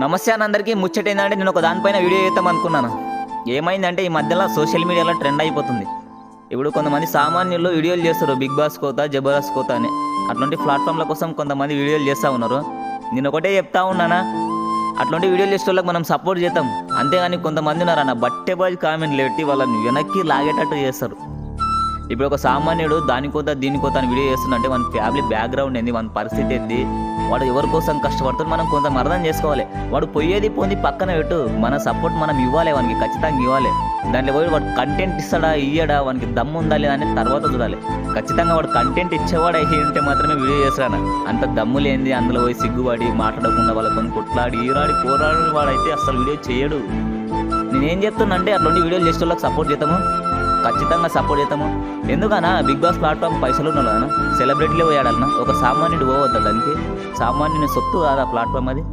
నమస్తే అని అందరికీ ముచ్చటైందంటే నేను ఒక దానిపైన వీడియో చేద్దాం అనుకున్నాను. ఏమైందంటే ఈ మధ్యలో సోషల్ మీడియాలో ట్రెండ్ అయిపోతుంది. ఇప్పుడు కొంతమంది సామాన్యులు వీడియోలు చేస్తారు, బిగ్ బాస్ కోత, జబర్దస్త్ కోత అని. అట్లాంటి ప్లాట్ఫామ్ల కోసం కొంతమంది వీడియోలు చేస్తూ ఉన్నారు. నేను ఒకటే చెప్తా ఉన్నానా, అట్లాంటి వీడియోలు చేసే వాళ్ళకి మనం సపోర్ట్ చేద్దాం. అంతేగాని కొంతమంది ఉన్నారన్న బట్టెబాజీ కామెంట్లు పెట్టి వాళ్ళని వెనక్కి లాగేటట్టు చేస్తారు. ఇప్పుడు ఒక సామాన్యుడు దానికోత దీనికోత అని వీడియో చేస్తున్నంటే మన ఫ్యామిలీ బ్యాక్గ్రౌండ్ ఏంది, మన పరిస్థితి ఏంది, వాడు ఎవరి కోసం కష్టపడుతుంది మనం కొంత అర్థం చేసుకోవాలి. వాడు పోయేది పోంది పక్కన పెట్టు, మన సపోర్ట్ మనం ఇవ్వాలి, వానికి ఖచ్చితంగా ఇవ్వాలి. దాంట్లో పోయి వాడు కంటెంట్ ఇస్తాడా ఇయ్యడా, వానికి దమ్ము ఉందా లేదా అనేది తర్వాత చూడాలి. ఖచ్చితంగా వాడు కంటెంట్ ఇచ్చేవాడు అయ్యి ఉంటే మాత్రమే వీడియో చేస్తాడు. అంత దమ్ము లేనిది అందులో పోయి సిగ్గుపడి మాట్లాడకుండా వాళ్ళతో కొట్లాడి ఈరాడి పోరాడి వాడైతే అసలు వీడియో చేయడు. నేనేం చెప్తున్నా అంటే అట్లాంటి వీడియోలు చేసే వాళ్ళకి సపోర్ట్ చేద్దాము, ఖచ్చితంగా సపోర్ట్ చేద్దాము. ఎందుకన్నా బిగ్ బాస్ ప్లాట్ఫామ్ పైసలు ఉన్నాడు, సెలబ్రిటీలే పోయాడన్నా, ఒక సామాన్యుడు పోవద్దా? దానికి సామాన్యుని సొత్తు కాదా ప్లాట్ఫామ్ అది.